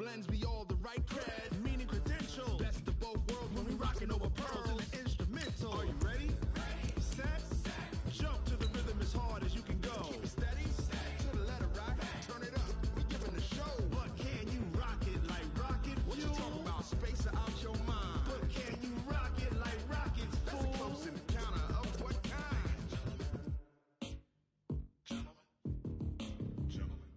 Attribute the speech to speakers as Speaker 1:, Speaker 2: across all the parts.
Speaker 1: blends be all the right cred, meaning credentials. Best of both worlds when we rockin' over pearls and the instrumental. Are you ready? Set. Jump to the rhythm as hard as you can go. Keep it steady. To the letter rock. Turn it up. We giving the show. But can you rock it like rocket fuel? What you talking about? Space out your mind. But can you rock it like rockets, fool? That's a close encounter of what kind? Gentlemen.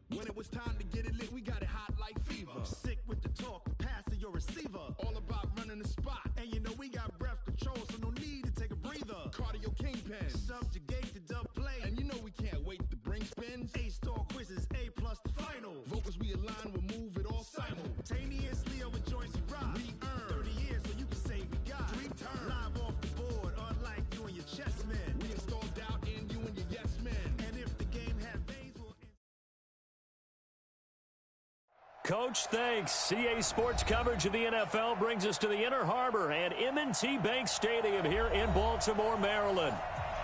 Speaker 1: When it was time to get it lit, we got it hot like fever. Sick with the talk, pass to your receiver. All about running the spot. And you know we got breath control, so no need to take a breather. Cardio kingpin. Subjugate the dub play. And you know we can't wait to bring spins. A-star quizzes, A+ the final. Vocals we align, we'll move it all simultaneously over joints we rock. We earn 30 years, so you can say we got 3 turns. Live off the board, unlike you and your chess men. We install doubt in you and your yes men. And if the game had veins, we'll...
Speaker 2: Coach, thanks. CA Sports coverage of the NFL brings us to the Inner Harbor at M&T Bank Stadium here in Baltimore, Maryland.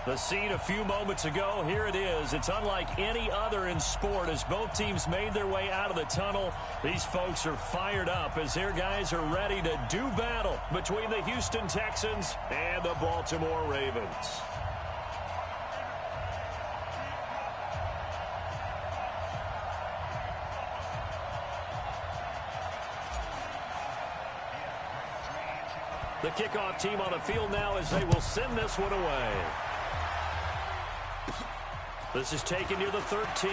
Speaker 2: The scene a few moments ago, here it is. It's unlike any other in sport as both teams made their way out of the tunnel. These folks are fired up as their guys are ready to do battle between the Houston Texans and the Baltimore Ravens. The kickoff team on the field now as they will send this one away. This is taken near the 13.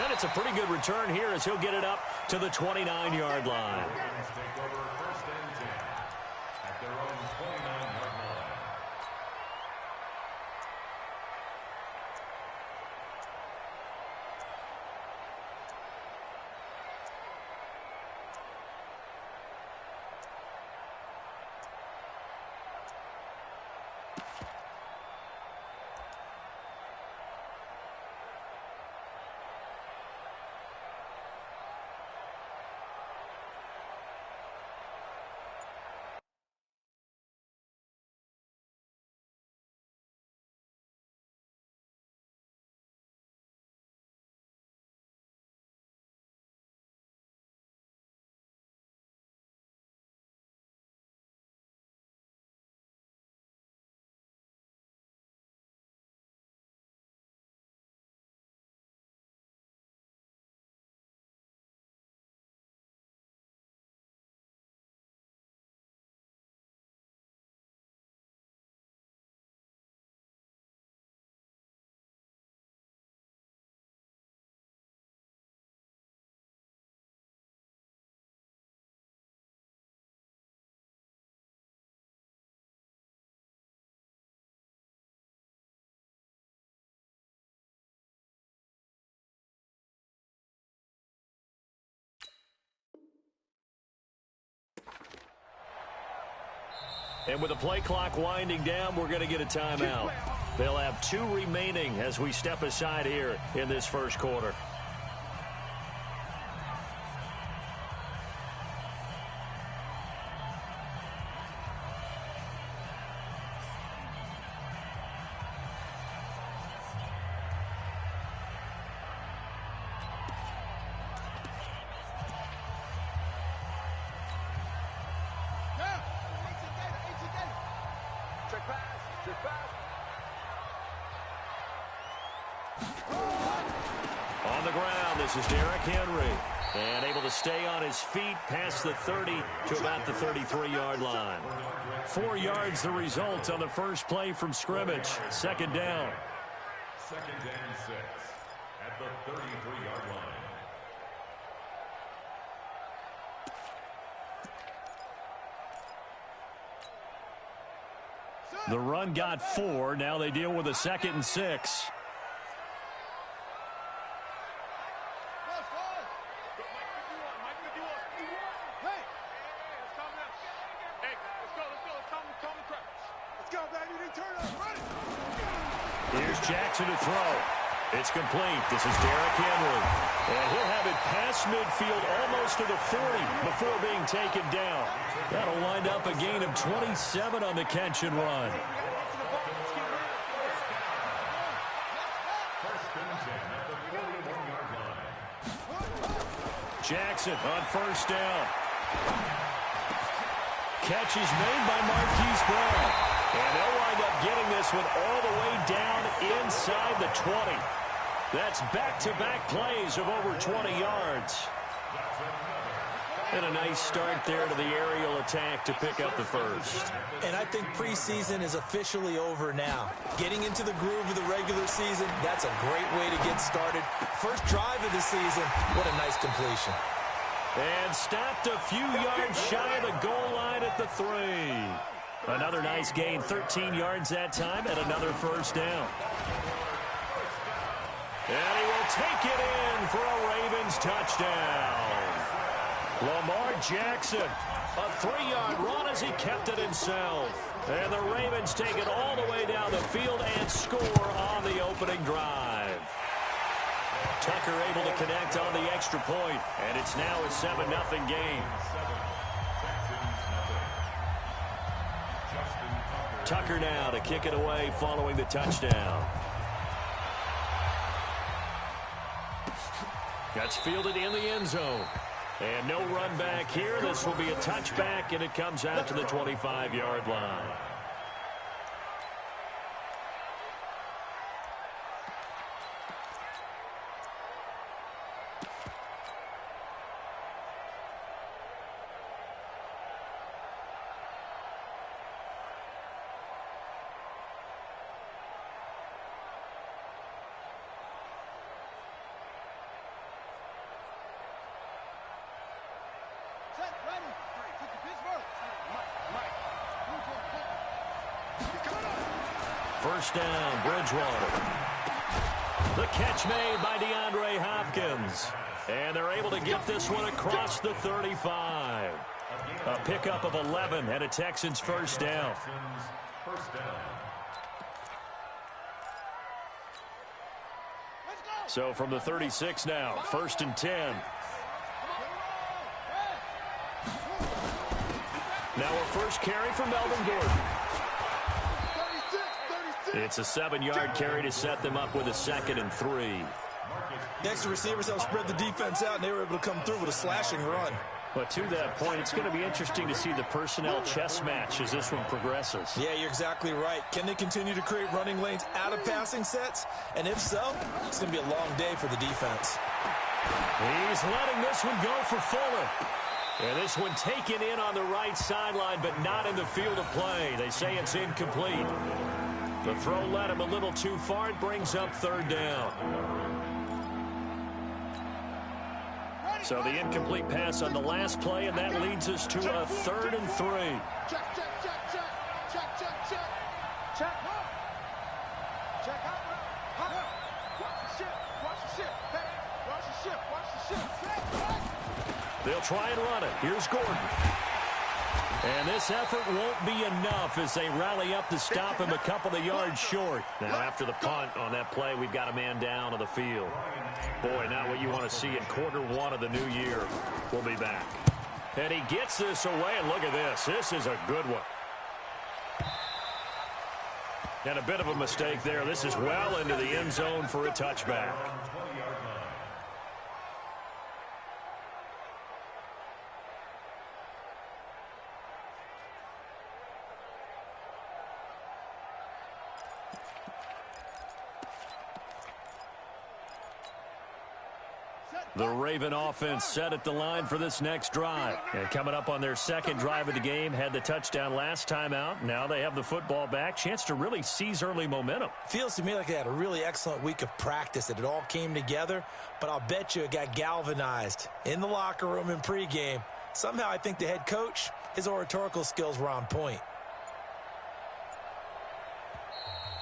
Speaker 2: And it's a pretty good return here as he'll get it up to the 29-yard line.
Speaker 3: Take over first and 10 at their own 29-yard line.
Speaker 2: And with the play clock winding down, we're going to get a timeout. They'll have 2 remaining as we step aside here in this first quarter. On the ground, this is Derrick Henry. And able to stay on his feet past the 30 to about the 33-yard line. 4 yards the result on the first play from scrimmage. Second down.
Speaker 3: Second and 6 at the 33-yard line.
Speaker 2: The run got 4. Now they deal with a 2nd and 6. Here's Jackson to throw. It's complete. This is Derrick Henry. And he'll have it past midfield almost to the 40 before being taken down. That'll wind up a gain of 27 on the catch and run. Jackson on first down. Catch is made by Marquise Brown. And they'll wind up getting this one all the way down inside the 20. That's back-to-back plays of over 20 yards. And a nice start there to the aerial attack to pick up the first.
Speaker 4: And I think preseason is officially over now. Getting into the groove of the regular season, that's a great way to get started. First drive of the season, what a nice completion.
Speaker 2: And stopped a few yards shy of the goal line at the 3. Another nice gain, 13 yards that time, and another first down. And he will take it in for a Ravens touchdown. Lamar Jackson, a 3-yard run as he kept it himself. And the Ravens take it all the way down the field and score on the opening drive. Tucker able to connect on the extra point, and it's now a 7-0 game. Tucker now to kick it away following the touchdown. That's fielded in the end zone. And no run back here. This will be a touchback, and it comes out to the 25-yard line. First down, Bridgewater. The catch made by DeAndre Hopkins. And they're able to get this one across the 35. A pickup of 11 and a Texans first down. So from the 36 now, 1st and 10. Now a first carry for Melvin Gordon. It's a 7-yard carry to set them up with a 2nd and 3.
Speaker 4: Next, the receivers helped spread the defense out, and they were able to come through with a slashing run.
Speaker 2: But to that point, it's going to be interesting to see the personnel chess match as this one progresses.
Speaker 4: Yeah, you're exactly right. Can they continue to create running lanes out of passing sets? And if so, it's going to be a long day for the defense.
Speaker 2: He's letting this one go for Fuller. And this one taken in on the right sideline, but not in the field of play. They say it's incomplete. The throw led him a little too far. It brings up 3rd down. So the incomplete pass on the last play, and that leads us to a 3rd and 3.
Speaker 1: Check, check, check, check, check, check, check, check, check, watch the ship, watch the ship, hey, watch the ship, watch the ship.
Speaker 2: They'll try and run it. Here's Gordon. And this effort won't be enough as they rally up to stop him a couple of yards short. Now, after the punt on that play, we've got a man down on the field. Boy, not what you want to see in Q1 of the new year. We'll be back. And he gets this away, and look at this. This is a good one. And a bit of a mistake there. This is well into the end zone for a touchback. The Raven offense set at the line for this next drive. And coming up on their 2nd drive of the game, had the touchdown last time out. Now they have the football back. Chance to really seize early momentum.
Speaker 4: Feels to me like they had a really excellent week of practice, that it all came together. But I'll bet you it got galvanized in the locker room in pregame. Somehow I think the head coach, his oratorical skills were on point.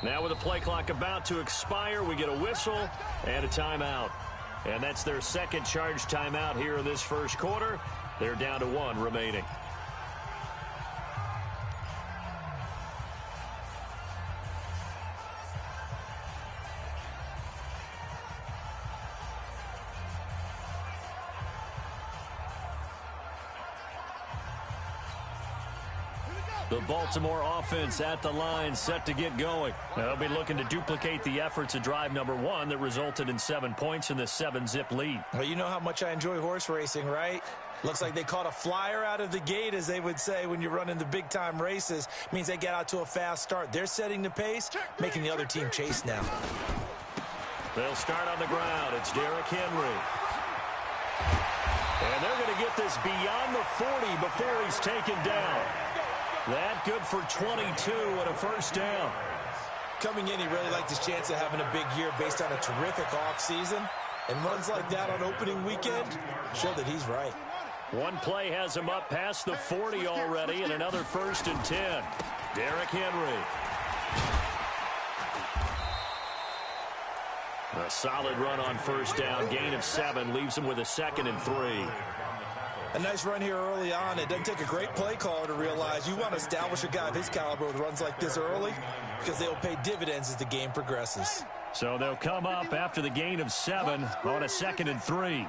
Speaker 2: Now with the play clock about to expire, we get a whistle and a timeout. And that's their 2nd charge timeout here in this 1st quarter. They're down to 1 remaining.
Speaker 1: Here we go.
Speaker 2: The Baltimore offense at the line, set to get going. They'll be looking to duplicate the efforts of drive number 1 that resulted in 7 points in the 7-zip lead.
Speaker 4: Well, you know how much I enjoy horse racing, right? Looks like they caught a flyer out of the gate, as they would say when you're running the big-time races. Means they get out to a fast start. They're setting the pace, making the other team chase now.
Speaker 2: They'll start on the ground. It's Derrick Henry. And they're going to get this beyond the 40 before he's taken down. That good for 22 and a first down.
Speaker 4: Coming in, he really liked his chance of having a big year based on a terrific offseason. And runs like that on opening weekend show that he's right.
Speaker 2: One play has him up past the 40 already, and another 1st and 10. Derrick Henry. A solid run on first down. Gain of 7 leaves him with a 2nd and 3.
Speaker 4: A nice run here early on. It doesn't take a great play caller to realize you want to establish a guy of his caliber with runs like this early because they'll pay dividends as the game progresses.
Speaker 2: So they'll come up after the gain of 7 on a 2nd and 3.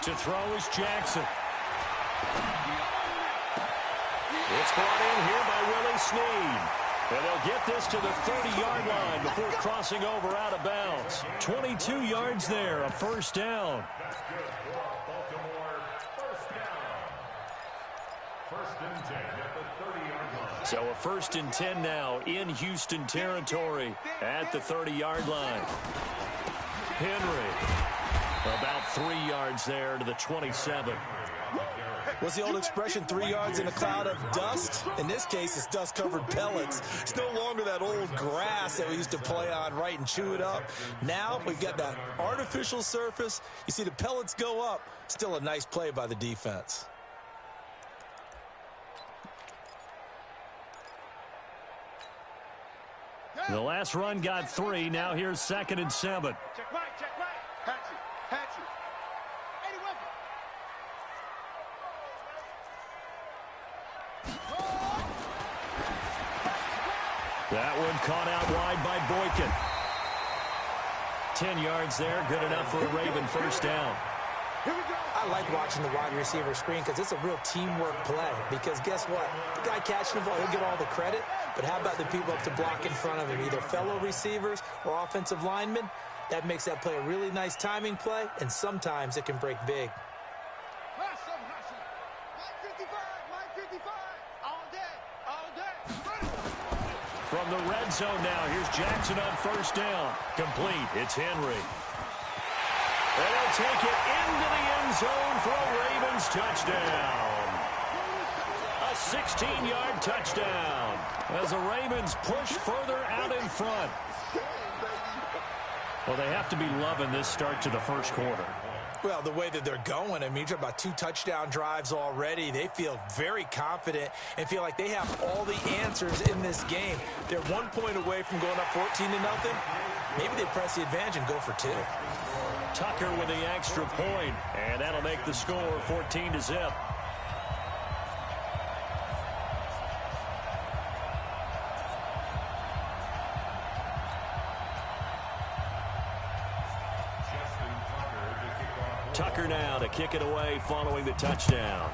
Speaker 2: To throw is Jackson. It's brought in here by Willie Snead. And they'll get this to the 30-yard line before crossing over out of bounds. 22 yards there, a first down. So a 1st and 10 now in Houston territory at the 30-yard line. Henry, about 3 yards there to the 27.
Speaker 4: What's the old expression, 3 yards in a cloud of dust? In this case, it's dust-covered pellets. It's no longer that old grass that we used to play on, right, and chew it up. Now we've got that artificial surface. You see the pellets go up. Still a nice play by the defense.
Speaker 2: The last run got 3. Now here's 2nd and 7.
Speaker 1: Check right. Hatch you. Eddie Weapon.
Speaker 2: That one caught out wide by Boykin. 10 yards there, good enough for a Raven first down.
Speaker 4: I like watching the wide receiver screen because it's a real teamwork play. Because guess what? The guy catching the ball, he'll get all the credit. But how about the people up to block in front of him, either fellow receivers or offensive linemen? That makes that play a really nice timing play, and sometimes it can break big.
Speaker 2: From the red zone now, here's Jackson on first down. Complete, it's Henry. And they'll take it into the end zone for a Ravens touchdown. A 16-yard touchdown as the Ravens push further out in front. Well, they have to be loving this start to the first quarter.
Speaker 4: Well, the way that they're going, I mean, you're talking about 2 touchdown drives already. They feel very confident and feel like they have all the answers in this game. They're 1 point away from going up 14-0. Maybe they press the advantage and go for 2.
Speaker 2: Tucker with the extra point, and that'll make the score 14-0. Tucker now to kick it away following the touchdown.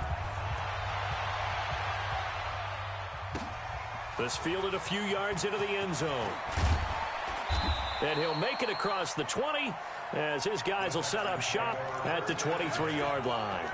Speaker 2: This fielded a few yards into the end zone. And he'll make it across the 20 as his guys will set up shop at the 23-yard line.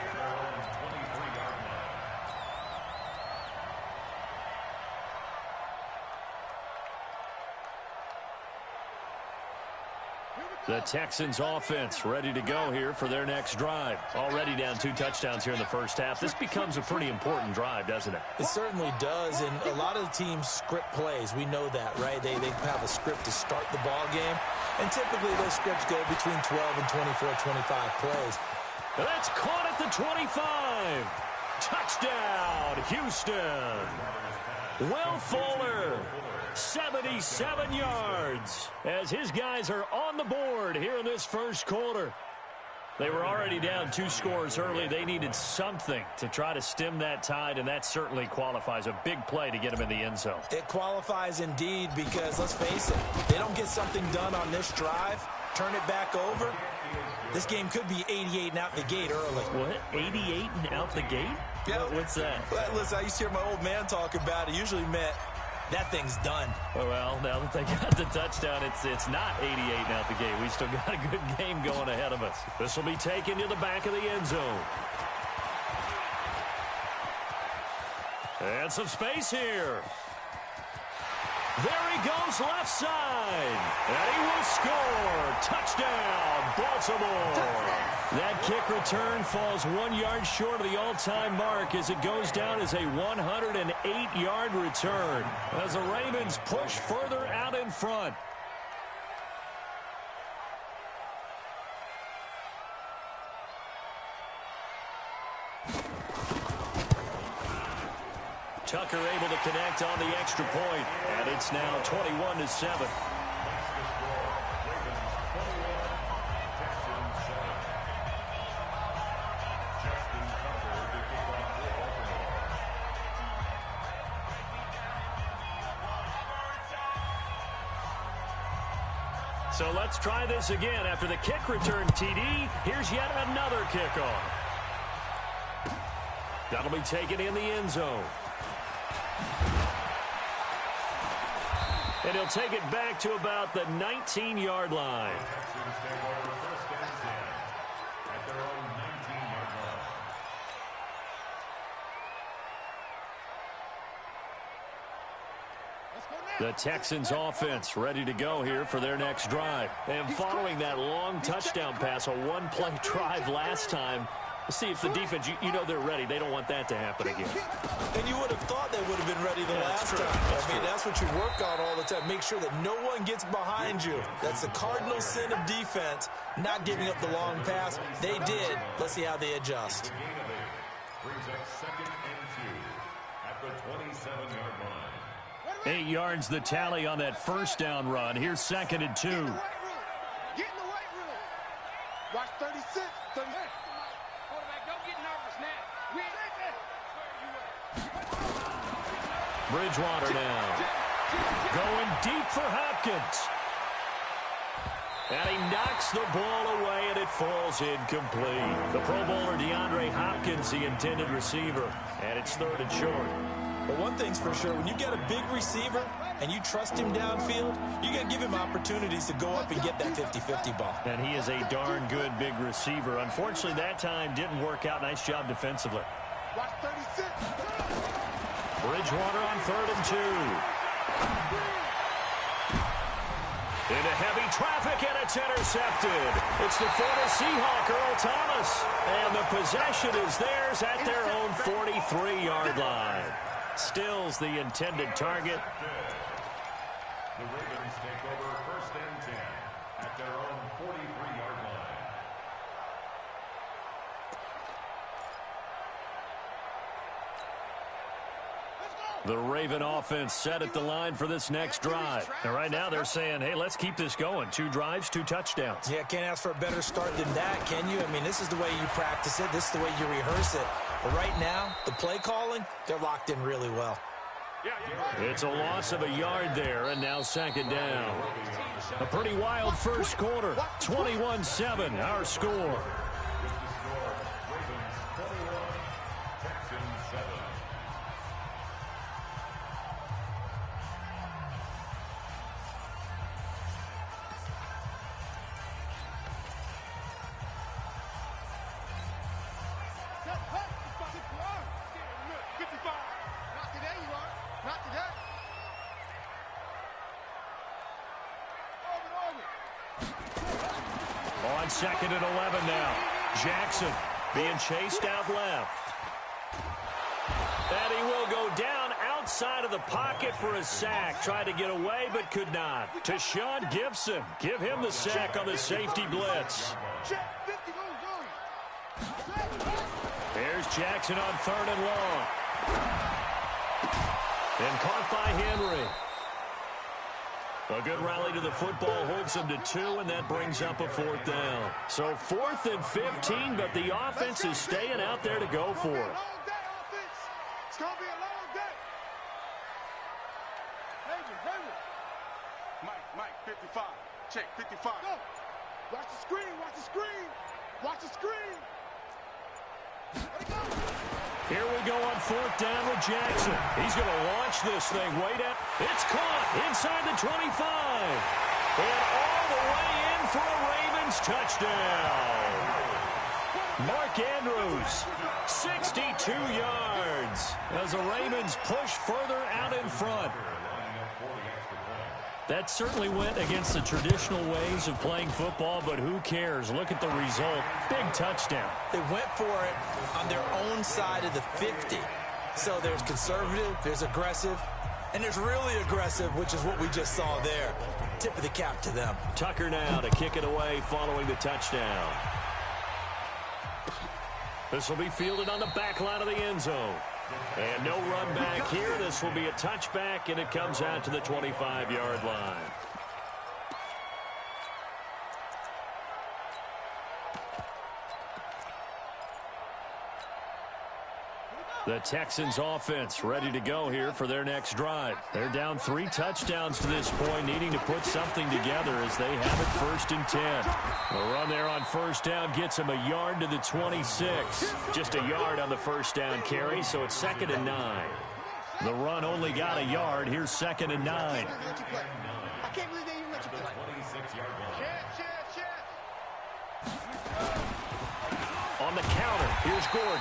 Speaker 2: The Texans offense ready to go here for their next drive. Already down 2 touchdowns here in the first half. This becomes a pretty important drive, doesn't it?
Speaker 4: It certainly does, and a lot of the teams script plays. We know that, right? They have a script to start the ball game, and typically those scripts go between 12 and 24, 25 plays.
Speaker 2: That's caught at the 25. Touchdown, Houston. Will Fuller, 77 yards, as his guys are on the board here in this first quarter. They were already down 2 scores early. They needed something to try to stem that tide, and that certainly qualifies. A big play to get them in the end zone.
Speaker 4: It qualifies indeed because, let's face it, they don't get something done on this drive, turn it back over, This game could be 88 and out the gate early.
Speaker 2: What? 88 and out the gate?
Speaker 4: Yeah.
Speaker 2: What's that?
Speaker 4: Well, listen, I used to hear my old man talk about it. Usually meant that thing's done.
Speaker 2: Well, now that they got the touchdown, it's not 88 and out the gate. We still got a good game going ahead of us. This will be taken to the back of the end zone. And some space here. There he goes left side. And he will score. Touchdown, Baltimore. That kick return falls 1 yard short of the all-time mark as it goes down as a 108-yard return. As the Ravens push further out in front. Tucker able to connect on the extra point, and it's now 21-7. So let's try this again. After the kick return TD, here's yet another kickoff. That'll be taken in the end zone. And he'll take it back to about the 19-yard line. The Texans offense ready to go here for their next drive. And following that long touchdown pass, a one-play drive last time, let's see if the defense, you know they're ready. They don't want that to happen again.
Speaker 4: And you would have thought they would have been ready the last time. That's what you work on all the time. Make sure that no one gets behind you. That's the cardinal sin of defense, not giving up the long pass. They did. Let's see how they adjust.
Speaker 3: Brings up 2nd and 2 at the 27-yard line.
Speaker 2: 8 yards the tally on that first down run. Here's 2nd and 2.
Speaker 1: Get in the weight room. Watch 36. 36.
Speaker 2: Bridgewater now. Going deep for Hopkins. And he knocks the ball away, and it falls incomplete. The Pro Bowler DeAndre Hopkins, the intended receiver. And it's 3rd and short.
Speaker 4: But one thing's for sure, when you get a big receiver and you trust him downfield, you're going to give him opportunities to go up and get that 50-50 ball.
Speaker 2: And he is a darn good big receiver. Unfortunately, that time didn't work out. Nice job defensively.
Speaker 1: Watch 36.
Speaker 2: Bridgewater on 3rd and 2. Into heavy traffic, and it's intercepted. It's the former Seahawk, Earl Thomas. And the possession is theirs at their own 43-yard line. Stills the intended target.
Speaker 3: The Ravens take over 1st and 10 at their own 43-yard line.
Speaker 2: The Raven offense set at the line for this next drive. And right now they're saying, hey, let's keep this going. 2 drives, 2 touchdowns.
Speaker 4: Yeah, can't ask for a better start than that, can you? I mean, this is the way you practice it. This is the way you rehearse it. But right now, the play calling, they're locked in really well.
Speaker 2: It's a loss of a yard there, and now 2nd down. A pretty wild first quarter. 21-7, our score. On 2nd and 11 now. Jackson being chased out left. And he will go down outside of the pocket for a sack. Tried to get away but could not. To Sean Gibson. Give him the sack on the safety blitz. There's Jackson on 3rd and long. And caught by Henry. A good rally to the football holds them to 2, and that brings up a 4th down. So 4th and 15, but the offense is staying out there to go for it.
Speaker 1: It's going to be a long day. Mike, 55. Check, 55. Go. Watch the screen. Watch the screen. Watch the screen.
Speaker 2: Here we go on 4th down with Jackson. He's going to launch this thing way down. It's caught inside the 25. And all the way in for a Ravens touchdown. Mark Andrews, 62 yards as the Ravens push further out in front. That certainly went against the traditional ways of playing football, but who cares? Look at the result. Big touchdown.
Speaker 4: They went for it on their own side of the 50. So there's conservative, there's aggressive, and there's really aggressive, which is what we just saw there. Tip of the cap to them.
Speaker 2: Tucker now to kick it away following the touchdown. This will be fielded on the back line of the end zone. And no run back here. This will be a touchback, and it comes out to the 25-yard line. The Texans offense ready to go here for their next drive. They're down 3 touchdowns to this point, needing to put something together as they have it 1st and 10. The run there on 1st down gets them a yard to the 26. Just a yard on the 1st down carry, so it's 2nd and 9. The run only got a yard. Here's 2nd and 9.
Speaker 1: I can't believe they even let you play.
Speaker 3: 26-yard line.
Speaker 2: On the counter, here's Gordon.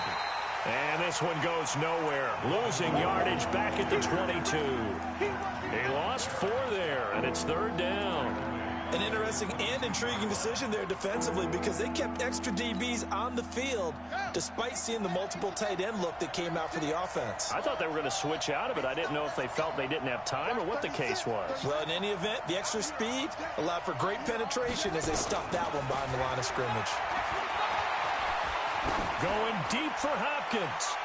Speaker 2: And this one goes nowhere. Losing yardage back at the 22. He lost 4 there, and it's 3rd down.
Speaker 4: An interesting and intriguing decision there defensively because they kept extra DBs on the field despite seeing the multiple tight end look that came out for the offense.
Speaker 2: I thought they were going to switch out of it. I didn't know if they felt they didn't have time or what the case was.
Speaker 4: Well, in any event, the extra speed allowed for great penetration as they stuffed that one behind the line of scrimmage.
Speaker 2: Going deep for Hopkins.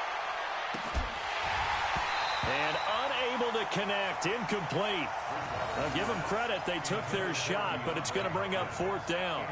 Speaker 2: And unable to connect. Incomplete. I'll give them credit. They took their shot, but it's going to bring up 4th down.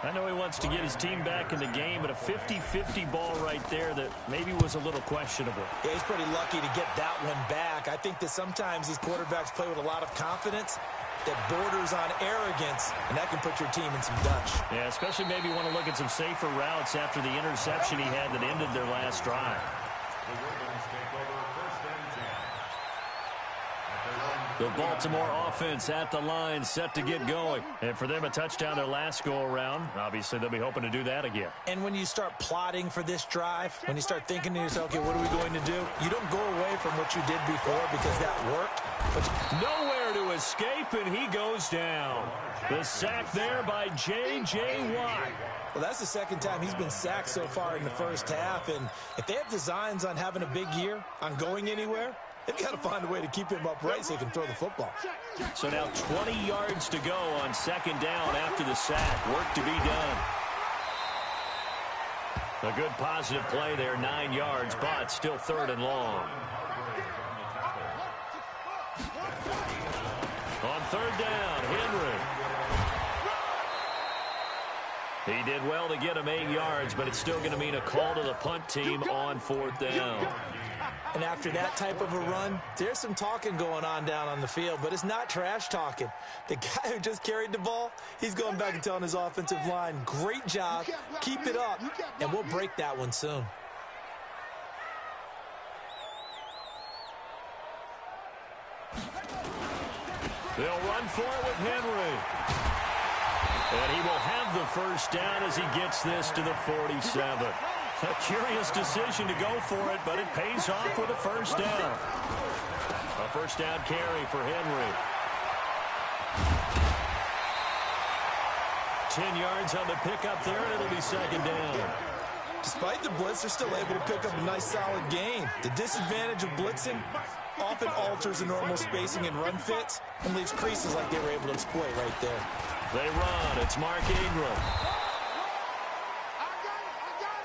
Speaker 2: I know he wants to get his team back in the game, but a 50-50 ball right there that maybe was a little questionable.
Speaker 4: Yeah, he's pretty lucky to get that one back. I think that sometimes these quarterbacks play with a lot of confidence that borders on arrogance, and that can put your team in some Dutch.
Speaker 2: Yeah, especially maybe want to look at some safer routes after the interception he had that ended their last drive.
Speaker 3: The Ravens take over 1st and 10.
Speaker 2: The Baltimore offense at the line, set to get going. And for them, a touchdown their last go-around. Obviously, they'll be hoping to do that again.
Speaker 4: And when you start plotting for this drive, when you start thinking to yourself, okay, what are we going to do? You don't go away from what you did before because that worked. But
Speaker 2: nowhere to escape, and he goes down. The sack there by J.J. Watt.
Speaker 4: Well, that's the 2nd time he's been sacked so far in the 1st half. And if they have designs on having a big year, on going anywhere, they've got to find a way to keep him upright so he can throw the football.
Speaker 2: So now 20 yards to go on 2nd down after the sack. Work to be done. A good positive play there, 9 yards, but still 3rd and long. On 3rd down, Henry. He did well to get him 8 yards, but it's still going to mean a call to the punt team on 4th down.
Speaker 4: And after that type of a run, there's some talking going on down on the field, but it's not trash talking. The guy who just carried the ball, he's going back and telling his offensive line, great job, keep it up, and we'll break that one soon.
Speaker 2: They'll run for it with Henry. And he will have the 1st down as he gets this to the 47. A curious decision to go for it, but it pays off with a 1st down. A 1st down carry for Henry. 10 yards on the pickup there, and it'll be 2nd down.
Speaker 4: Despite the blitz, they're still able to pick up a nice solid gain. The disadvantage of blitzing often alters the normal spacing and run fits and leaves creases like they were able to exploit right there.
Speaker 2: They run. It's Mark Ingram.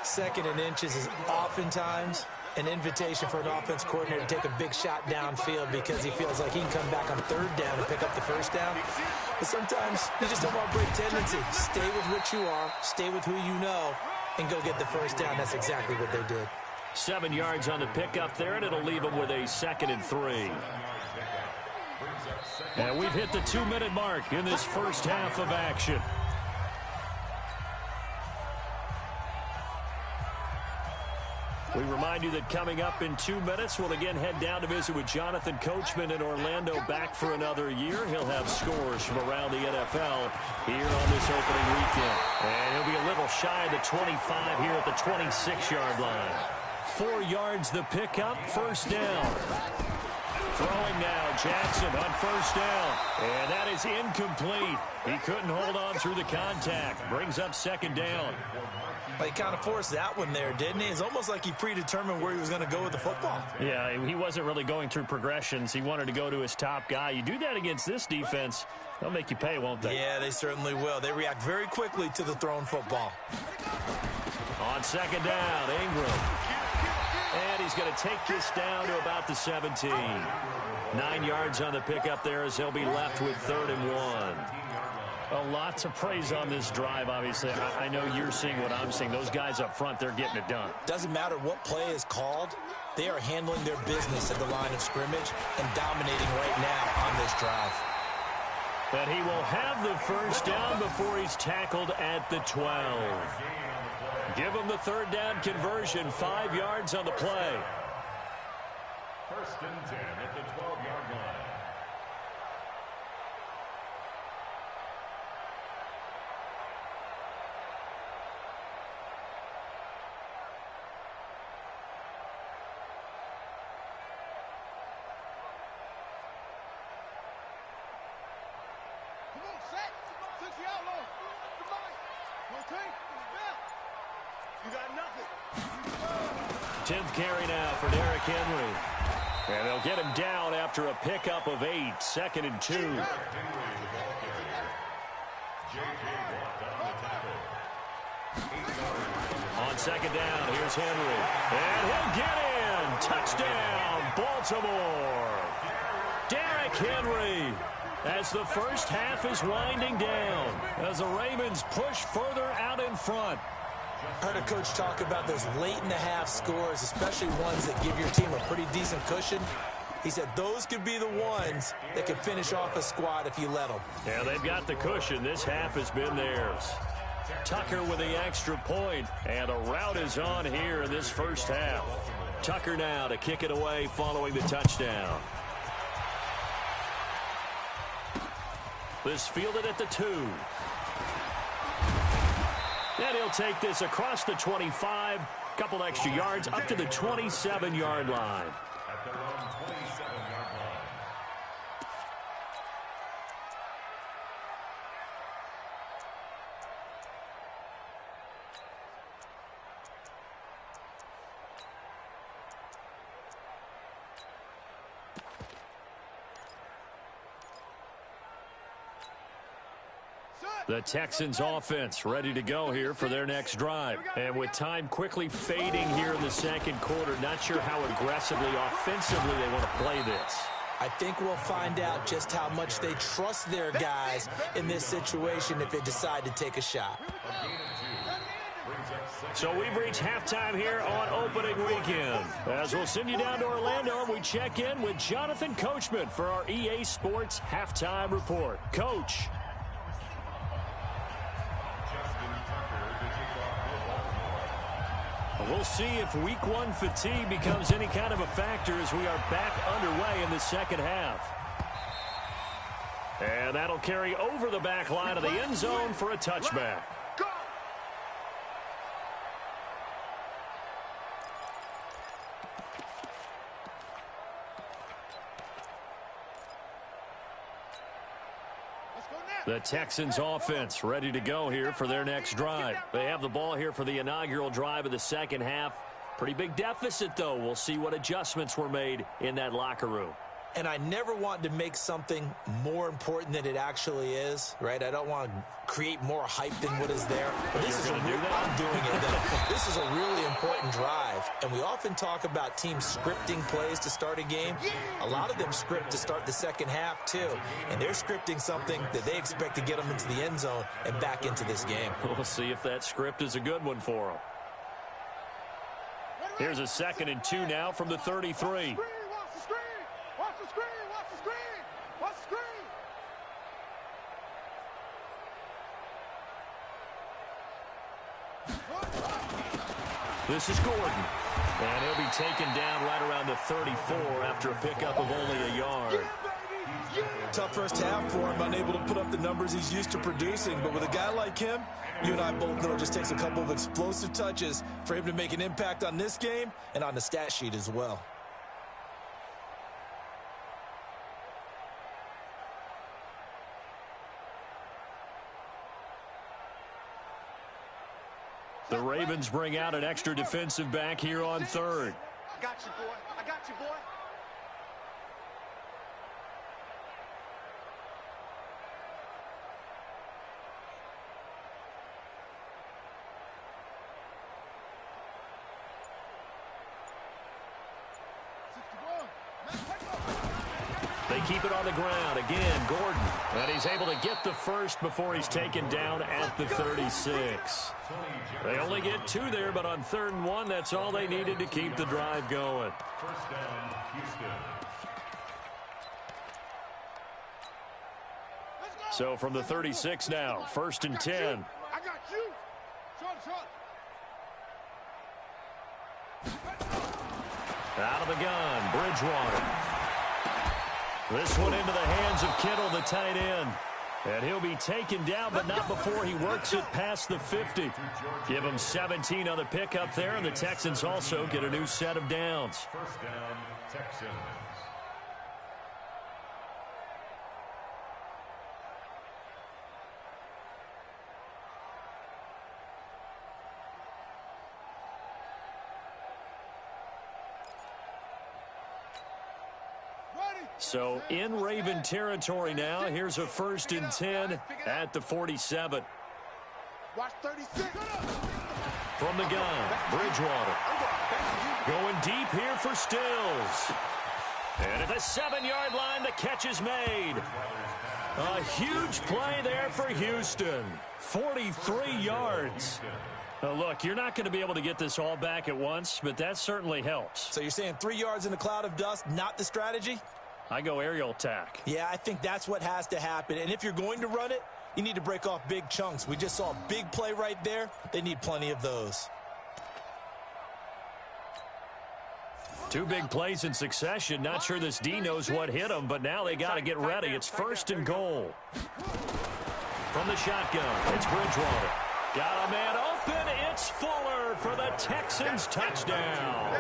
Speaker 4: 2nd and inches is oftentimes an invitation for an offense coordinator to take a big shot downfield because he feels like he can come back on 3rd down and pick up the 1st down. But sometimes you just don't want to break tendency. Stay with what you are, stay with who you know, and go get the 1st down. That's exactly what they did.
Speaker 2: 7 yards on the pickup there, and it'll leave them with a 2nd and 3. And we've hit the 2-minute mark in this first half of action. We remind you that coming up in 2 minutes, we'll again head down to visit with Jonathan Coachman in Orlando, back for another year. He'll have scores from around the NFL here on this opening weekend. And he'll be a little shy of the 25 here at the 26-yard line. 4 yards the pickup, first down. Throwing now, Jackson on first down. And that is incomplete. He couldn't hold on through the contact. Brings up second down.
Speaker 4: He kind of forced that one there, didn't he? It's almost like he predetermined where he was going to go with the football.
Speaker 2: Yeah, he wasn't really going through progressions. He wanted to go to his top guy. You do that against this defense, they'll make you pay, won't they?
Speaker 4: Yeah, they certainly will. They react very quickly to the thrown football.
Speaker 2: On second down, Ingram. And he's going to take this down to about the 17. 9 yards on the pickup there as they'll be left with 3rd and 1. A lot to praise on this drive, obviously. I know you're seeing what I'm seeing. Those guys up front, they're getting it done.
Speaker 4: Doesn't matter what play is called. They are handling their business at the line of scrimmage and dominating right now on this drive.
Speaker 2: And he will have the first down before he's tackled at the 12. Give him the 3rd down conversion, 5 yards on the play.
Speaker 3: 1st and 10 at the 12-yard line.
Speaker 1: You got nothing.
Speaker 2: 10th carry now for Derrick Henry. And they'll get him down after a pickup of 8. 2nd and 2. On second down, here's Henry. And he'll get in. Touchdown, Baltimore. Derrick Henry. As the first half is winding down, as the Ravens push further out in front.
Speaker 4: I heard a coach talk about those late-in-the-half scores, especially ones that give your team a pretty decent cushion. He said those could be the ones that can finish off a squad if you let them.
Speaker 2: Yeah, they've got the cushion. This half has been theirs. Tucker with the extra point, and a rout is on here in this first half. Tucker now to kick it away following the touchdown. This fielded at the 2. And he'll take this across the 25. Couple extra yards up to the 27-yard line.
Speaker 3: At their own 27-yard line.
Speaker 2: The Texans offense ready to go here for their next drive. And with time quickly fading here in the second quarter, not sure how aggressively, offensively they want to play this.
Speaker 4: I think we'll find out just how much they trust their guys in this situation if they decide to take a shot.
Speaker 2: So we've reached halftime here on opening weekend. As we'll send you down to Orlando, we check in with Jonathan Coachman for our EA Sports Halftime Report. Coach. We'll see if week 1 fatigue becomes any kind of a factor as we are back underway in the second half. And that'll carry over the back line of the end zone for a touchback. The Texans offense ready to go here for their next drive. They have the ball here for the inaugural drive of the second half. Pretty big deficit, though. We'll see what adjustments were made in that locker room.
Speaker 4: And I never want to make something more important than it actually is, right? I don't want to create more hype than what is there. But this is I'm doing it, though. This is a really important drive. And we often talk about teams scripting plays to start a game. A lot of them script to start the second half, too. And they're scripting something that they expect to get them into the end zone and back into this game.
Speaker 2: We'll see if that script is a good one for them. Here's a 2nd and 2 now from the 33. This is Gordon. And he'll be taken down right around the 34 after a pickup of only a yard.
Speaker 4: Tough first half for him, unable to put up the numbers he's used to producing. But with a guy like him, you and I both know it just takes a couple of explosive touches for him to make an impact on this game and on the stat sheet as well.
Speaker 2: The Ravens bring out an extra defensive back here on third.
Speaker 5: I got you, boy. I got you, boy.
Speaker 2: They keep it on the ground. Again, Gordon. And he's able to get the first before he's taken down at the 36. They only get 2 there, but on 3rd and 1, that's all they needed to keep the drive going.
Speaker 3: First down, Houston.
Speaker 2: So from the 36 now, 1st and 10.
Speaker 5: I got you.
Speaker 2: Out of the gun, Bridgewater. This one into the hands of Kittle, the tight end. And he'll be taken down, but not before he works it past the 50. Give him 17 on the pickup there, and the Texans also get a new set of downs.
Speaker 3: First down, Texans.
Speaker 2: So in Raven territory now, here's a 1st and 10 at the 47.
Speaker 5: Watch 36.
Speaker 2: From the gun, Bridgewater. Going deep here for Stills. And at the 7-yard line, the catch is made. A huge play there for Houston. 43 yards. Now look, you're not going to be able to get this all back at once, but that certainly helps.
Speaker 4: So you're saying 3 yards in a cloud of dust, not the strategy?
Speaker 2: I go aerial attack.
Speaker 4: Yeah, I think that's what has to happen. And if you're going to run it, you need to break off big chunks. We just saw a big play right there. They need plenty of those.
Speaker 2: 2 big plays in succession. Not sure this D knows what hit him, but now they got to get ready. It's 1st and goal. From the shotgun, it's Bridgewater. Got a man open. It's Fuller for the Texans touchdown.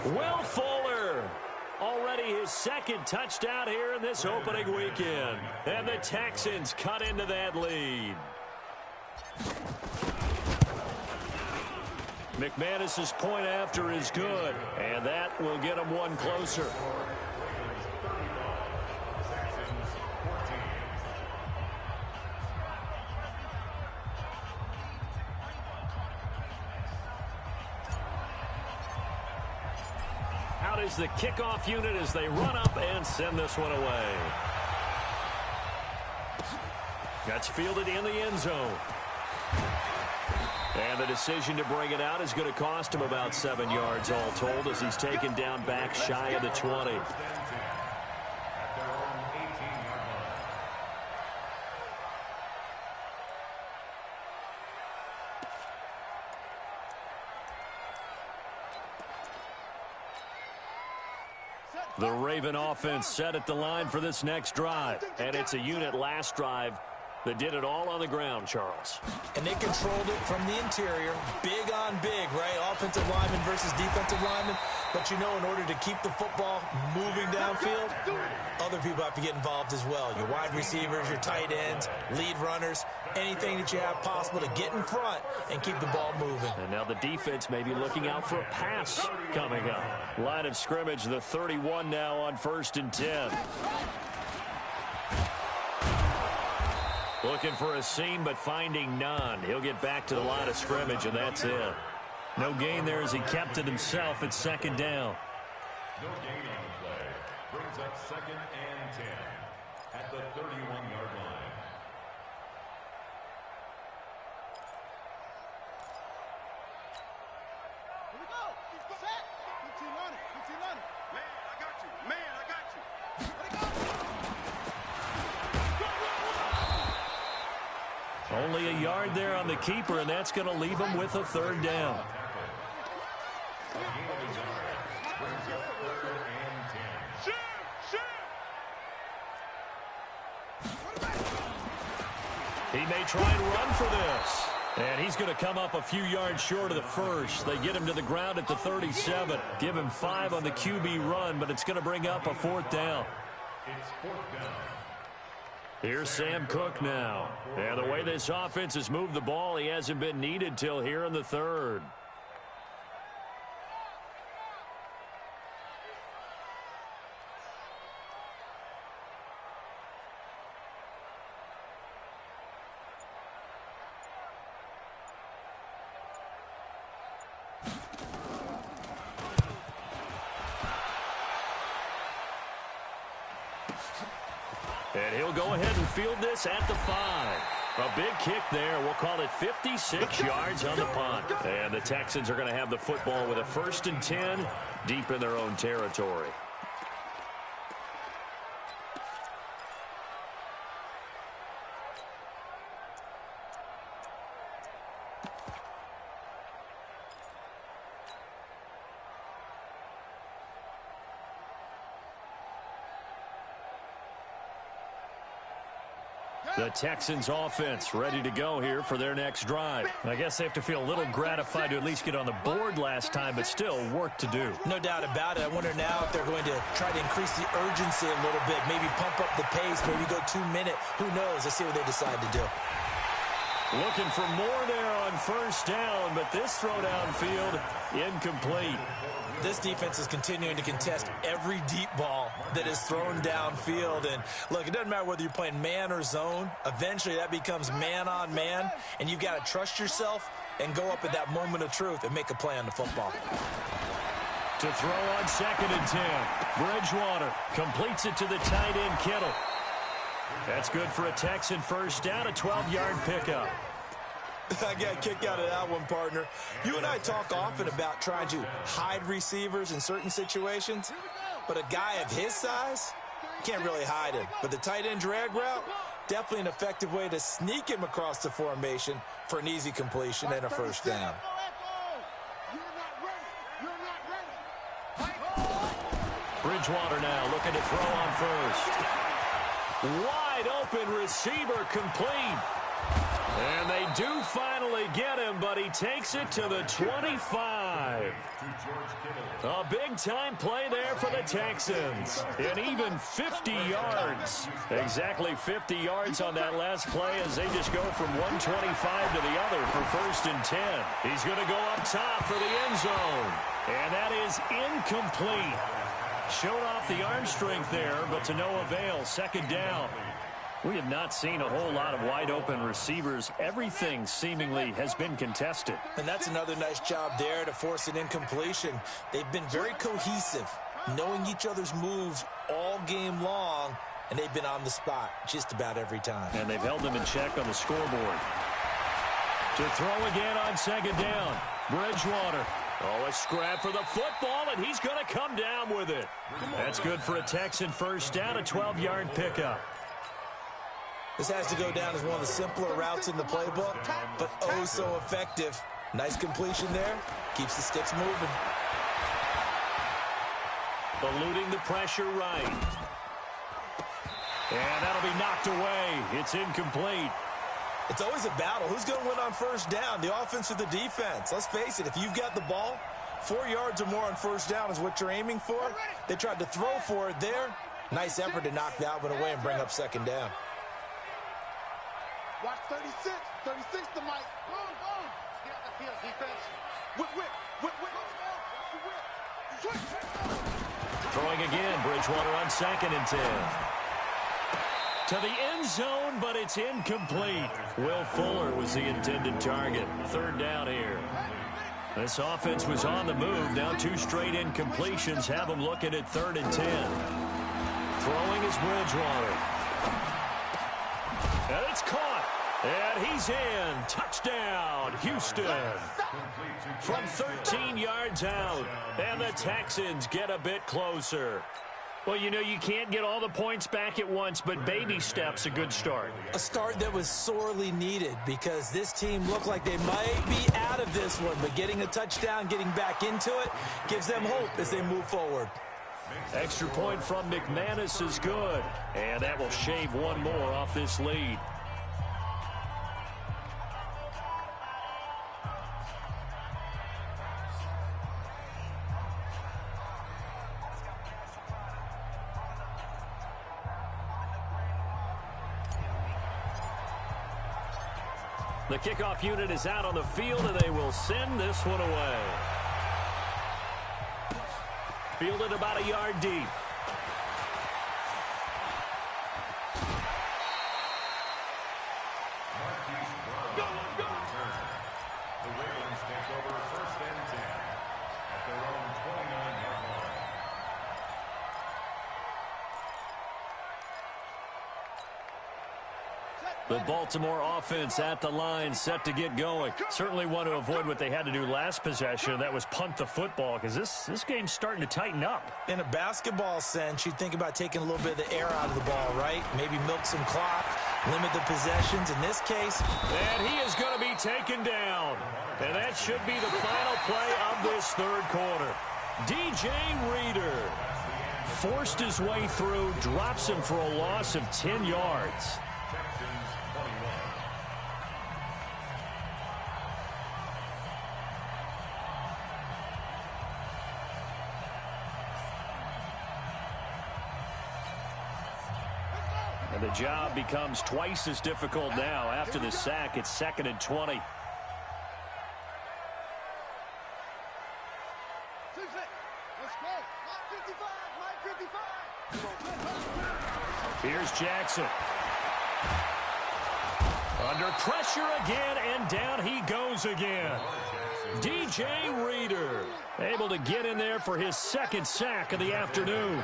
Speaker 2: Will Fuller. Already his 2nd touchdown here in this opening weekend. And the Texans cut into that lead. McManus's point after is good, and that will get him one closer. Out is the kickoff unit as they run up and send this one away. That's fielded in the end zone. And the decision to bring it out is going to cost him about 7 yards all told as he's taken down back shy of the 20. The Raven offense set at the line for this next drive. And it's a unit last drive that did it all on the ground, Charles.
Speaker 4: And they controlled it from the interior. Big on big, right? Offensive lineman versus defensive lineman. But, you know, in order to keep the football moving downfield, other people have to get involved as well. Your wide receivers, your tight ends, lead runners, anything that you have possible to get in front and keep the ball moving.
Speaker 2: And now the defense may be looking out for a pass coming up. Line of scrimmage, the 31 now on 1st and 10. Looking for a seam, but finding none. He'll get back to the line of scrimmage, and that's it. No gain there as he kept it himself at 2nd down.
Speaker 3: No gain on the play. Brings up 2nd and 10 at the 31-yard line.
Speaker 5: Here we go. Set. 15 on it. 15 on it. Man, I got you. Man, I got you. Let it go.
Speaker 2: Only a yard there on the keeper, and that's going to leave him with a third down. He may try and run for this. And he's going to come up a few yards short of the first. They get him to the ground at the 37. Give him 5 on the QB run, but it's going to bring up a fourth down.
Speaker 3: It's fourth down.
Speaker 2: Here's Sam Cook now. And the way this offense has moved the ball, he hasn't been needed till here in the third. And he'll go ahead and field this at the 5. A big kick there. We'll call it 56 yards on the punt. And the Texans are going to have the football with a 1st and 10 deep in their own territory. The Texans offense ready to go here for their next drive. I guess they have to feel a little gratified to at least get on the board last time, but still work to do.
Speaker 4: No doubt about it. I wonder now if they're going to try to increase the urgency a little bit, maybe pump up the pace, maybe go 2-minute. Who knows? Let's see what they decide to do.
Speaker 2: Looking for more there on 1st down, but this throw downfield incomplete.
Speaker 4: This defense is continuing to contest every deep ball that is thrown downfield. And look, it doesn't matter whether you're playing man or zone. Eventually that becomes man on man, and you've got to trust yourself and go up at that moment of truth and make a play on the football.
Speaker 2: To throw on 2nd and 10. Bridgewater completes it to the tight end Kittle. That's good for a Texan 1st down, a 12-yard pickup.
Speaker 4: I got a kick out of that one, partner. You and I talk often about trying to hide receivers in certain situations, but a guy of his size can't really hide him. But the tight end drag route, definitely an effective way to sneak him across the formation for an easy completion and a 1st down.
Speaker 2: Bridgewater now looking to throw on 1st. Wide open receiver complete. And they do finally get him, but he takes it to the 25. A big-time play there for the Texans. And even 50 yards. Exactly 50 yards on that last play as they just go from 125 to the other for 1st and 10. He's going to go up top for the end zone. And that is incomplete. Showed off the arm strength there, but to no avail. 2nd down. We have not seen a whole lot of wide-open receivers. Everything seemingly has been contested.
Speaker 4: And that's another nice job there to force an incompletion. They've been very cohesive, knowing each other's moves all game long, and they've been on the spot just about every time.
Speaker 2: And they've held them in check on the scoreboard. To throw again on 2nd down. Bridgewater. Oh, a scrap for the football, and he's going to come down with it. That's good for a Texan 1st down, a 12-yard pickup.
Speaker 4: This has to go down as one of the simpler routes in the playbook, but oh so effective. Nice completion there. Keeps the sticks moving.
Speaker 2: Eluding the pressure right. And that'll be knocked away. It's incomplete.
Speaker 4: It's always a battle. Who's going to win on 1st down, the offense or the defense? Let's face it, if you've got the ball, 4 yards or more on 1st down is what you're aiming for. They tried to throw for it there. Nice effort to knock that one away and bring up 2nd down.
Speaker 5: Watch 36. 36 to Mike. Go on, go on. Get out the field, defense. Whip, whip, whip, whip. Watch the whip.
Speaker 2: Throwing again, Bridgewater on 2nd and 10. To the end zone, but it's incomplete. Will Fuller was the intended target. 3rd down here. This offense was on the move. Now 2 straight incompletions have them looking at 3rd and 10. Throwing is Bridgewater. And it's caught. And he's in. Touchdown, Houston. From 13 yards out. And the Texans get a bit closer. Well, you know, you can't get all the points back at once, but baby steps a good start.
Speaker 4: A start that was sorely needed because this team looked like they might be out of this one, but getting a touchdown, getting back into it, gives them hope as they move forward.
Speaker 2: Extra point from McManus is good, and that will shave one more off this lead. The kickoff unit is out on the field, and they will send this one away. Fielded about a yard deep.
Speaker 3: The Ravens take over 1st and 10 at their own 29-yard line.
Speaker 2: The Baltimore offense at the line, set to get going. Certainly want to avoid what they had to do last possession. That was punt the football, because this game's starting to tighten up.
Speaker 4: In a basketball sense, you think about taking a little bit of the air out of the ball, right? Maybe milk some clock, limit the possessions. In this case,
Speaker 2: and he is going to be taken down. And that should be the final play of this third quarter. DJ Reader forced his way through, drops him for a loss of 10 yards. And the job becomes twice as difficult now. After the sack, it's 2nd and 20. Here's Jackson. Under pressure again, and down he goes again. DJ Reader able to get in there for his 2nd sack of the afternoon.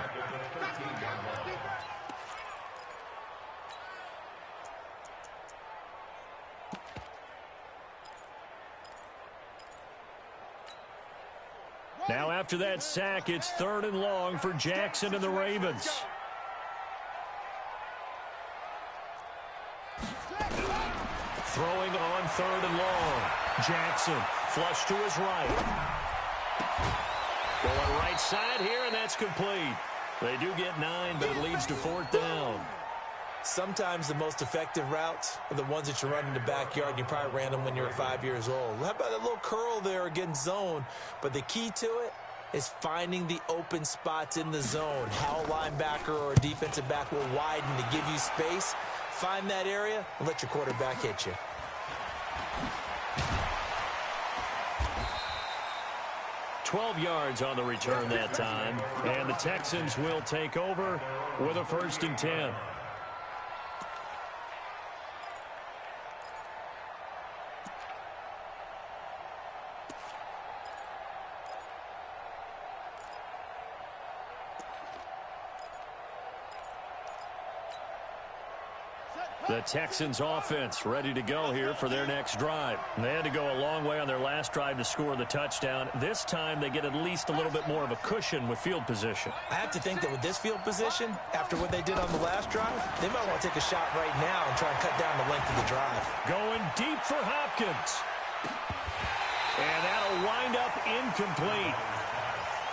Speaker 2: Now after that sack, it's 3rd and long for Jackson and the Ravens. Throwing on 3rd and long. Jackson flush to his right. Going right side here, and that's complete. They do get 9, but it leads to 4th down.
Speaker 4: sometimes the most effective routes are the ones that you run in the backyard, and you probably ran them when you were 5 years old. How about that little curl there against zone? But the key to it is finding the open spots in the zone. How a linebacker or a defensive back will widen to give you space. Find that area and let your quarterback hit you.
Speaker 2: $12 yards on the return that time, and the Texans will take over with a 1st and 10. The Texans offense ready to go here for their next drive. They had to go a long way on their last drive to score the touchdown. This time they get at least a little bit more of a cushion with field position.
Speaker 4: I have to think that with this field position, after what they did on the last drive, they might want to take a shot right now and try and cut down the length of the drive.
Speaker 2: Going deep for Hopkins. And that'll wind up incomplete.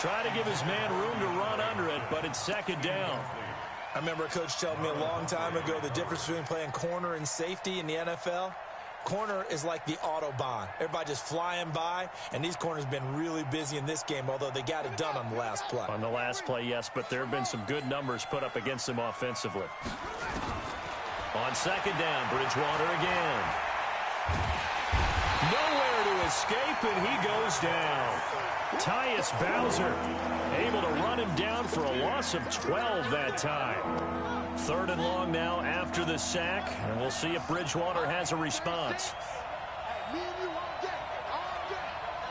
Speaker 2: Try to give his man room to run under it, but it's 2nd down.
Speaker 4: I remember a coach telling me a long time ago the difference between playing corner and safety in the NFL. Corner is like the Autobahn. Everybody just flying by, and these corners have been really busy in this game, although they got it done on the last play.
Speaker 2: On the last play, yes, but there have been some good numbers put up against them offensively. On 2nd down, Bridgewater again. Nowhere to escape, and he goes down. Tyus Bowser able to run him down for a loss of 12 that time. 3rd and long now after the sack, and we'll see if Bridgewater has a response.
Speaker 5: Me and you all day.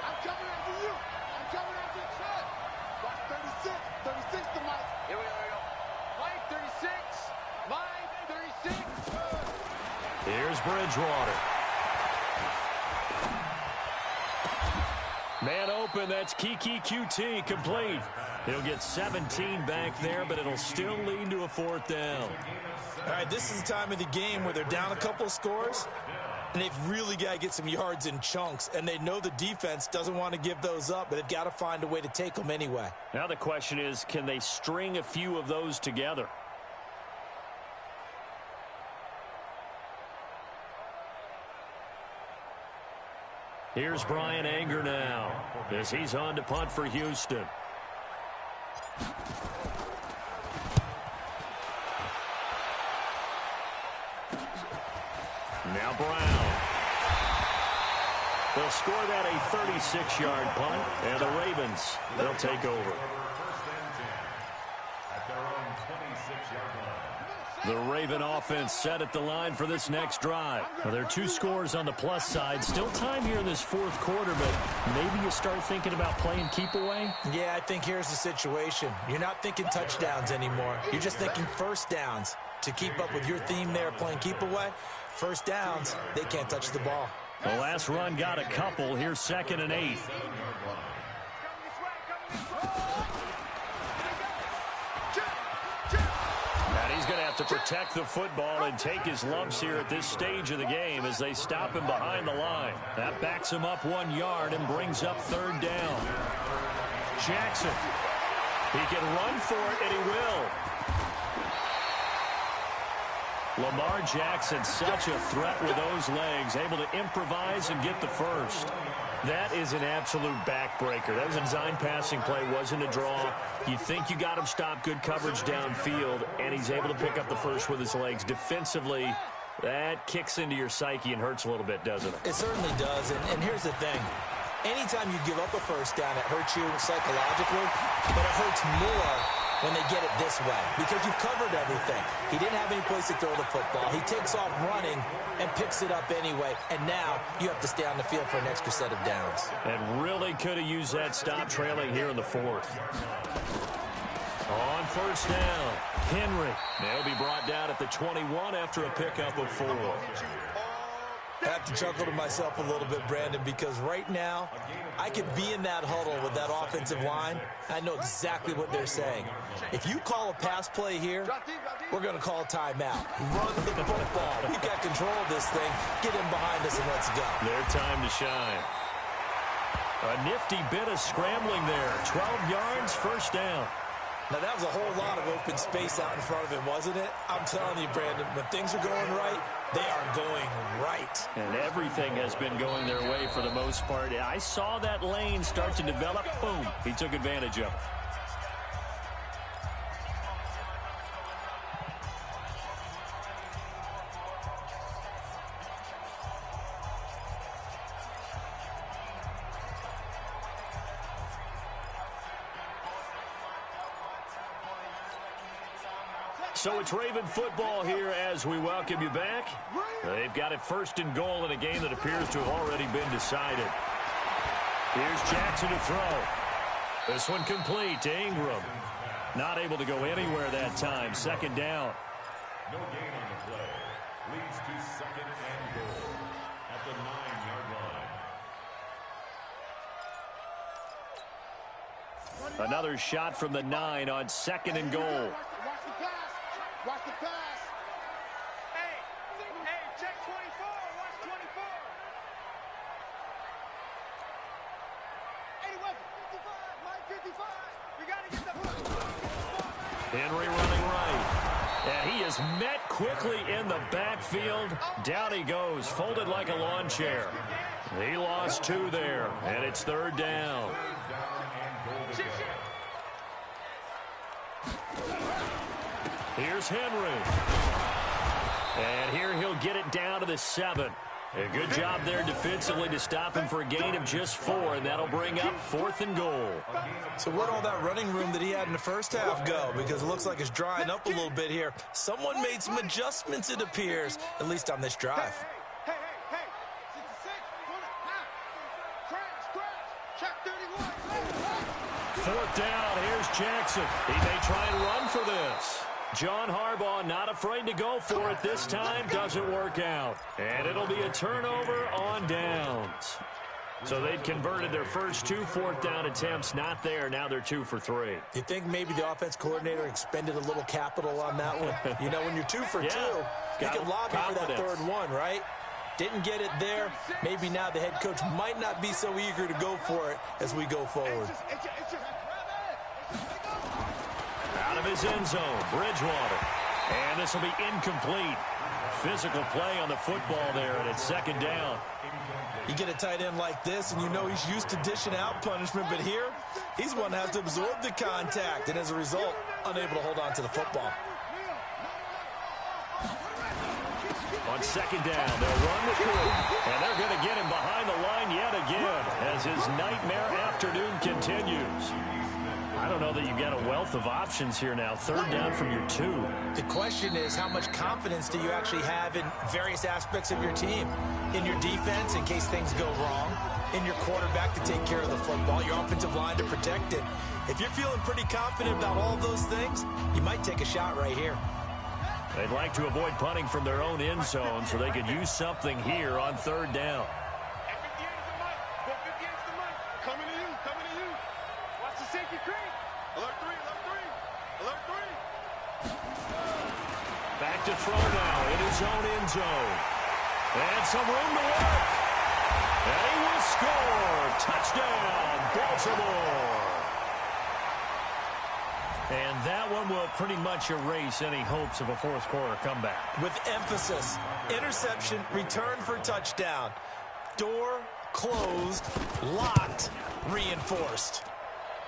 Speaker 5: I'm coming after you. I'm coming after the truck. Watch 36 to Mike. Here we go. Mike 36. Mike 36.
Speaker 2: Here's Bridgewater. Man open, that's Kiki QT, complete. He'll get 17 back there, but it'll still lead to a 4th down.
Speaker 4: All right, this is the time of the game where they're down a couple of scores, and they've really got to get some yards in chunks, and they know the defense doesn't want to give those up, but they've got to find a way to take them anyway.
Speaker 2: Now the question is, can they string a few of those together? Here's Brian Anger now, as he's on to punt for Houston. Now Brown. They'll score that a 36-yard punt, and the Ravens, they'll take over. The Raven offense set at the line for this next drive. Now, there are 2 scores on the plus side. Still time here in this 4th quarter, but maybe you start thinking about playing keep away?
Speaker 4: Yeah, I think here's the situation. You're not thinking touchdowns anymore. You're just thinking first downs. To keep up with your theme there playing keep away, first downs, they can't touch the ball.
Speaker 2: The last run got a couple. Here's 2nd and 8. He's going to have to protect the football and take his lumps here at this stage of the game as they stop him behind the line. That backs him up 1 yard and brings up 3rd down. Jackson. He can run for it, and he will. Lamar Jackson, such a threat with those legs, able to improvise and get the first. That is an absolute backbreaker. That was a design passing play, wasn't a draw. You think you got him stopped, good coverage downfield, and he's able to pick up the first with his legs. Defensively, that kicks into your psyche and hurts a little bit, doesn't it?
Speaker 4: It certainly does, and here's the thing. Anytime you give up a first down, it hurts you psychologically, but it hurts more when they get it this way because you've covered everything. He didn't have any place to throw the football. He takes off running and picks it up anyway, and now you have to stay on the field for an extra set of downs.
Speaker 2: And really could have used that stop trailing here in the 4th. On 1st down, Henry. They'll be brought down at the 21 after a pickup of 4.
Speaker 4: I have to chuckle to myself a little bit, Brandon, because right now I could be in that huddle with that offensive line. I know exactly what they're saying. If you call a pass play here, we're going to call a timeout. Run the football. We've got control of this thing. Get him behind us and let's go.
Speaker 2: Their time to shine. A nifty bit of scrambling there. 12 yards, 1st down.
Speaker 4: Now, that was a whole lot of open space out in front of him, wasn't it? I'm telling you, Brandon, when things are going right, they are going right.
Speaker 2: And everything has been going their way for the most part. I saw that lane start to develop. Boom. He took advantage of it. So it's Raven football here as we welcome you back. They've got it 1st and goal in a game that appears to have already been decided. Here's Jackson to throw. This one complete to Ingram. Not able to go anywhere that time. 2nd down.
Speaker 3: No gain on the play. Leads to 2nd and goal at the 9-yard line.
Speaker 2: Another shot from the 9 on 2nd and goal.
Speaker 5: Watch the pass. Hey, check 24. Watch 24. 81, 55, Mike 55. We got to get the
Speaker 2: Henry running right. And he is met quickly in the backfield. Down he goes, folded like a lawn chair. He lost 2 there, and it's 3rd down. Here's Henry. And here he'll get it down to the 7. A good job there defensively to stop him for a gain of just 4, and that'll bring up 4th and goal.
Speaker 4: So where'd all that running room that he had in the first half go? Because it looks like it's drying up a little bit here. Someone made some adjustments, it appears, at least on this drive.
Speaker 5: Hey. 66, check 31.
Speaker 2: 4th down, here's Jackson. He may try and run for this. John Harbaugh not afraid to go for it this time. Doesn't work out. And it'll be a turnover on downs. So they'd converted their first 2 fourth-down attempts. Not there. Now they're 2 for 3.
Speaker 4: You think maybe the offense coordinator expended a little capital on that one? You know, when you're 2 for 2, you can lobby for that third one, right? Didn't get it there. Maybe now the head coach might not be so eager to go for it as we go forward.
Speaker 2: Out of his end zone, Bridgewater. And this will be incomplete. Physical play on the football there, and it's second down.
Speaker 4: You get a tight end like this, and you know he's used to dishing out punishment, but here, he's one that has to absorb the contact, and as a result, unable to hold on to the football.
Speaker 2: On second down, they'll run with Cook, and they're going to get him behind the line yet again as his nightmare afternoon continues. I don't know that you got a wealth of options here now. Third down from your 2.
Speaker 4: The question is, how much confidence do you actually have in various aspects of your team? In your defense, in case things go wrong. In your quarterback to take care of the football. Your offensive line to protect it. If you're feeling pretty confident about all those things, you might take a shot right here.
Speaker 2: They'd like to avoid punting from their own end zone so they could use something here on third down. Back to throw now in his own end zone. And some room to work. And he will score. Touchdown, Baltimore. And that one will pretty much erase any hopes of a fourth quarter comeback.
Speaker 4: With emphasis, interception, return for touchdown. Door closed, locked, reinforced.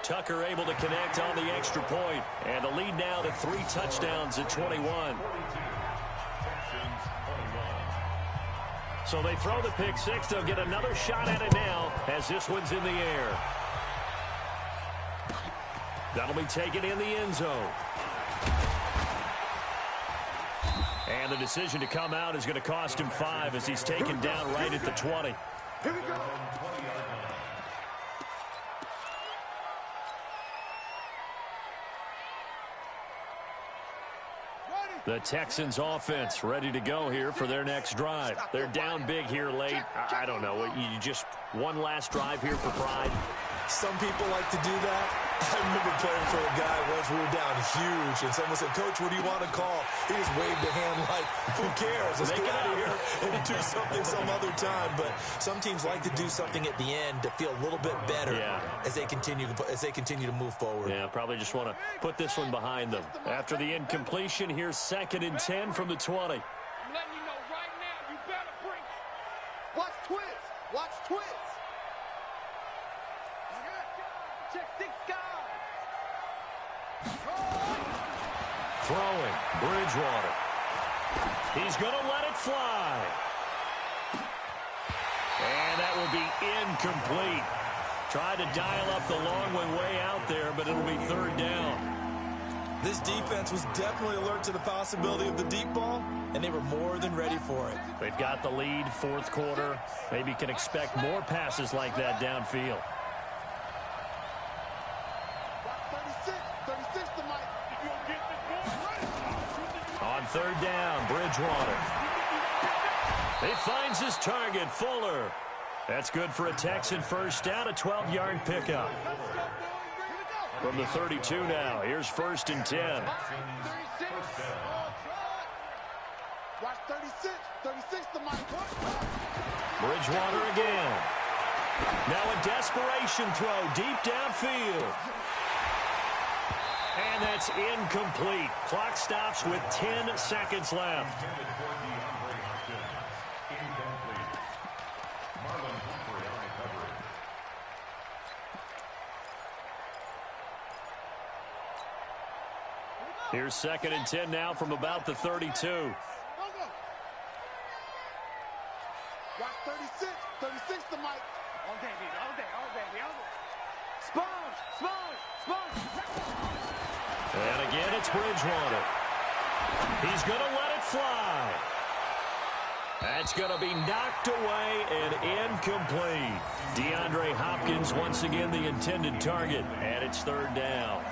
Speaker 2: Tucker able to connect on the extra point. And the lead now to 3 touchdowns at 21. So they throw the pick six. They'll get another shot at it now as this one's in the air. That'll be taken in the end zone. And the decision to come out is going to cost him 5 as he's taken down right at the 20.
Speaker 5: Here we go.
Speaker 2: The Texans offense ready to go here for their next drive. They're down big here late. I don't know. You just one last drive here for pride.
Speaker 4: Some people like to do that. I remember playing for a guy once. We were down huge, and someone said, "Coach, what do you want to call?" He just waved a hand like, "Who cares? Let's get out of here and do something some other time." But some teams like to do something at the end to feel a little bit better as they continue to move forward.
Speaker 2: Yeah, probably just want to put this one behind them. After the incompletion, here's 2nd and 10 from the 20.
Speaker 5: I'm letting you know right now, you better bring it. Watch twins. Watch twins. Check 6 guys.
Speaker 2: Throwing, Bridgewater. He's going to let it fly. And that will be incomplete. Tried to dial up the long one way out there, but it'll be 3rd down.
Speaker 4: This defense was definitely alert to the possibility of the deep ball, and they were more than ready for it.
Speaker 2: They've got the lead, 4th quarter. Maybe can expect more passes like that downfield.
Speaker 5: 36 to Mike.
Speaker 2: On 3rd down, Bridgewater. He finds his target, Fuller. That's good for a Texan first down, a 12-yard pickup. From the 32 now, here's 1st and 10.
Speaker 5: 36. Watch 36 to Mike.
Speaker 2: Bridgewater again. Now a desperation throw deep downfield. And that's incomplete. Clock stops with 10 seconds left. Here's 2nd and 10 now from about the 32.
Speaker 5: Watch 36 to Mike. All day, baby, all day. Sponge.
Speaker 2: And again, it's Bridgewater. He's going to let it fly. That's going to be knocked away and incomplete. DeAndre Hopkins once again the intended target, and it's 3rd down.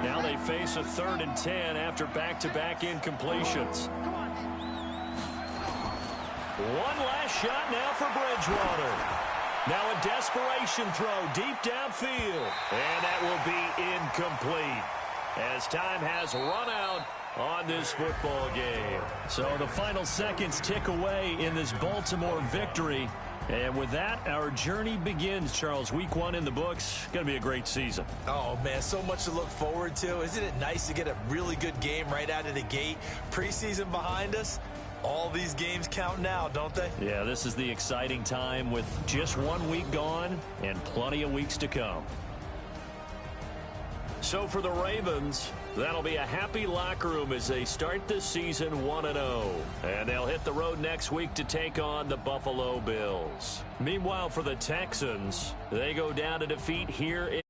Speaker 2: Now they face a 3rd and 10 after back-to-back incompletions. One last shot now for Bridgewater. Now a desperation throw deep downfield. And that will be incomplete as time has run out on this football game. So the final seconds tick away in this Baltimore victory. And with that, our journey begins, Charles. Week 1 in the books. Going to be a great season.
Speaker 4: Oh, man, so much to look forward to. Isn't it nice to get a really good game right out of the gate? Preseason behind us. All these games count now, don't they?
Speaker 2: Yeah, this is the exciting time with just 1 week gone and plenty of weeks to come. So for the Ravens, that'll be a happy locker room as they start this season 1-0. And they'll hit the road next week to take on the Buffalo Bills. Meanwhile, for the Texans, they go down to defeat here in